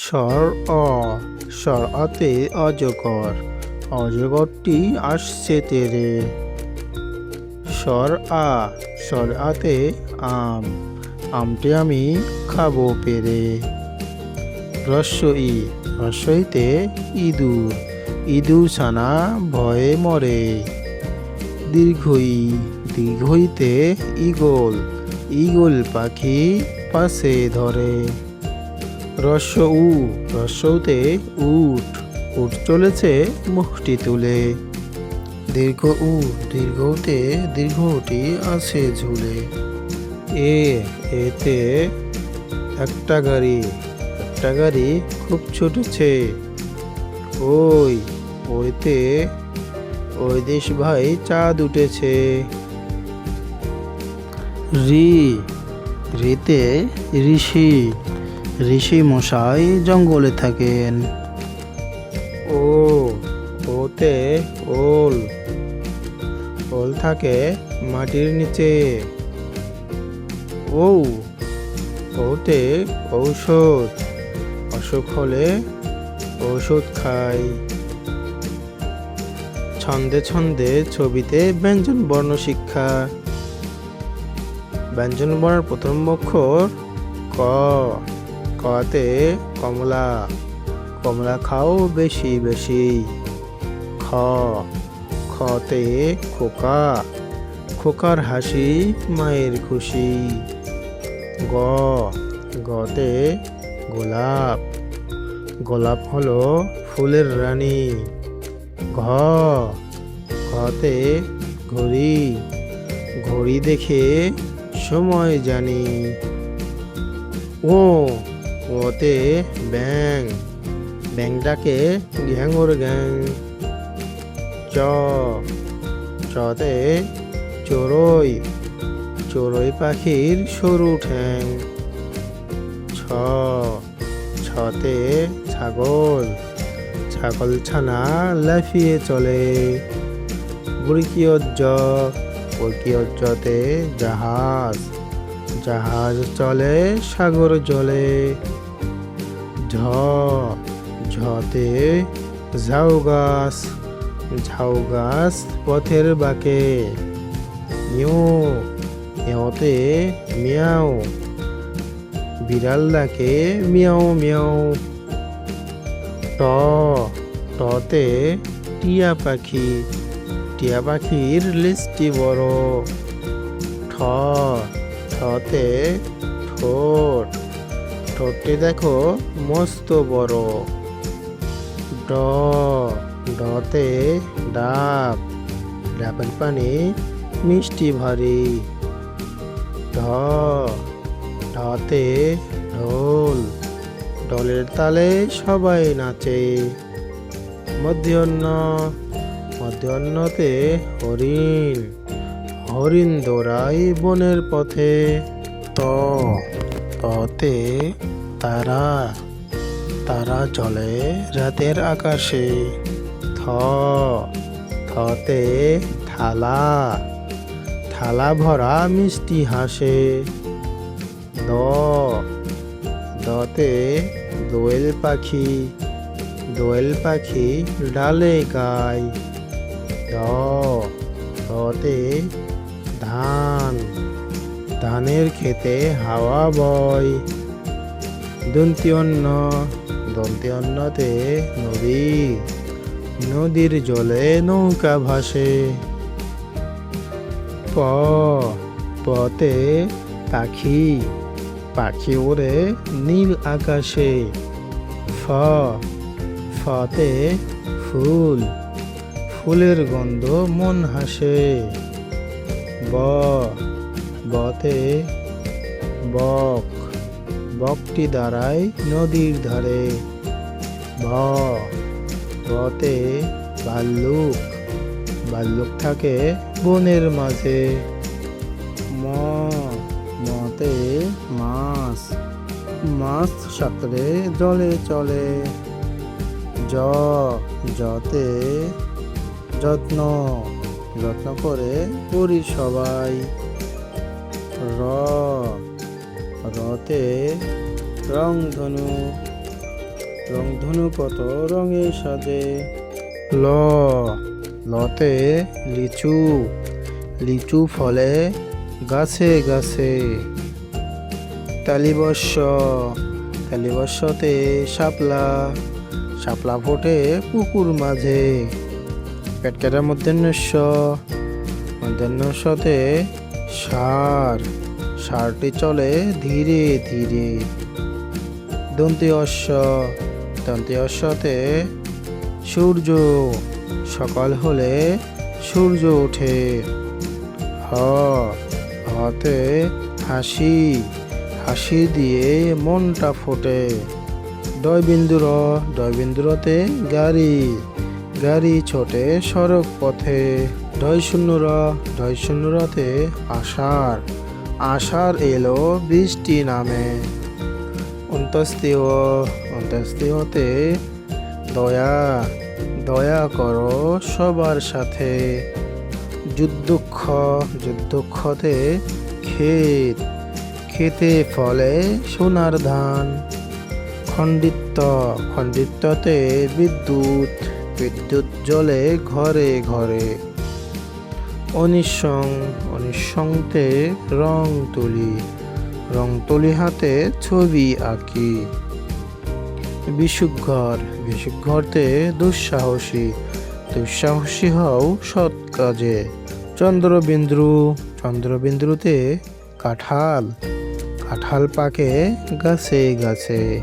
স্বর অ, স্বর অতে অজগর, অজগরটি আসছে তেরে। স্বর আ, স্বর আতে আম, আমটি আমি খাবো পেরে। হ্রস্ব ই, হ্রস্ব ইতে ইঁদুর, ইঁদুর ছানা ভয়ে মরে। দীর্ঘ ই, দীর্ঘ ইতে ঈগল, ঈগল পাখি পাশে ধরে। হ্রস্ব উ, হ্রস্ব উতে উট, উট চলেছে মুখটি তুলে। দীর্ঘ উ, দীর্ঘ উতে দীর্ঘ উটি আছে ঝুলে। এ, এতে একটা গাড়ি, একটা গাড়ি খুব ছুটেছে। ওই, ওইতে ওই দেশ ভাই চাঁদ উঠেছে। রি, রিতে ঋষি, ঋষি মশাই জঙ্গলে থাকেন। ও, ওতে ওল, ওল থাকে মাটির নিচে। ও, ওতে ঔষধ, অসুখ হলে ঔষধ খাই। ছন্দে ছন্দে ছবিতে ব্যঞ্জন বর্ণ শিক্ষা। ব্যঞ্জন বর্ণের প্রথম অক্ষর ক, কতে কমলা, কমলা খাও বেশি বেশি। খ, খতে খোকা, খোকার হাসি মায়ের খুশি। গ, গতে গোলাপ, গোলাপ হলো ফুলের রানী। ঘ, ঘতে ঘড়ি, ঘড়ি দেখে সময় জানি। ও, ওতে ব্যাং, ব্যাংটাকে ঘ্যাঙর গ্যাং। চ, চতে চড়ুই, চড়ুই পাখির সরু ঠ্যাং। ছ, ছতে ছাগল, ছাগল ছানা লাফিয়ে চলে। বৃকিয়জ, বৃকিয়জতে জাহাজ, জাহাজ চলে সাগর জলে। ঝ, ঝতে ঝাউ গাছ, ঝাউ গাছ পথের বাঁকে। ইউ, এতে মিয়াও, বিড়াল ডাকে মিয়াও মিয়াও। ট, টতে টিয়া পাখি, টিয়া পাখির লিস্টি বড়। ঠ, ঠতে ঠোঁট, ঠোঁটটি দেখো মস্ত বড়। ড, ডতে ডাব, ডাবের পানি মিষ্টি ভারী। ঢ, ঢতে ঢোল, ঢোলের তালে সবাই নাচে। মধ্যাহ্ন, মধ্যাহ্নতে হরিণ, হরিণ দৌড়ায় বনের পথে। ত, ততে তারা, তারা জ্বলে রাতের আকাশে। থ, থতে থালা, থালা ভরা মিষ্টি হাসে। দ, দতে দোয়েল পাখি, দোয়েল পাখি ডালে গায়। দ, দতে ধান, ধানের খেতে হাওয়া বয়। দন্ত্যি অন্ন, দন্ত্যি অন্নতে নদী, নদীর জলে নৌকা ভাসে। প, পতে পাখি, পাখি ওড়ে নীল আকাশে। ফ, ফতে ফুল, ফুলের গন্ধ মন হাসে। ব, বতে বক, বকটি দাঁড়ায় নদীর ধারে। ভ, ভতে ভাল্লুক, ভাল্লুক থাকে বনের মাঝে। ম, মতে মাছ, মাছ সাঁতরে জলে চলে। জ, জতে যত্ন, যত্ন করে করি সবাই। র, রতে রংধনু, রংধনু কত রঙে সাজে। ল লতে লিচু, লিচু ফলে গাছে গাছে। তালিবস্য, তালিবস্যতে শাপলা, শাপলা ফোটে পুকুর মাঝে। পেটকাটা মূর্ধন্যস্য, মূর্ধন্যস্যতে ষাঁড়, ষাঁড়টি চলে ধীরে ধীরে। দন্তি অশ্ব, দন্তি অশ্বতে সূর্য, সকাল হলে সূর্য ওঠে। হ হতে হাসি, হাসি দিয়ে মনটা ফোটে। ডয়বিন্দুর, ডয়বিন্দুরতে গাড়ি, গাড়ি ছোটে সড়ক পথে। ঢয়শূন্যর, ঢয়শূন্যরতে আষাঢ়, আষাঢ় এলো বৃষ্টি নামে। অন্তস্তিয়, অন্তস্তিয়তে দয়া, দয়া করো সবার সাথে। যুদ্ধক্ষ, যুদ্ধক্ষতে ক্ষেত, খেতে ফলে সোনার ধান। খণ্ডিত, খণ্ডিততে বিদ্যুৎ, বিদ্যুৎ জ্বলে ঘরে ঘরে। অনিঃসং, অনিঃসংতে রং তুলি, রং তুলি হাতে ছবি আঁকি। বিশুকঘর, বিশুকঘরতে দুঃসাহসী, দুঃসাহসী হও সৎ কাজে। চন্দ্রবিন্দু, চন্দ্রবিন্দুতে কাঁঠাল, কাঁঠাল পাকে গাছে গাছে।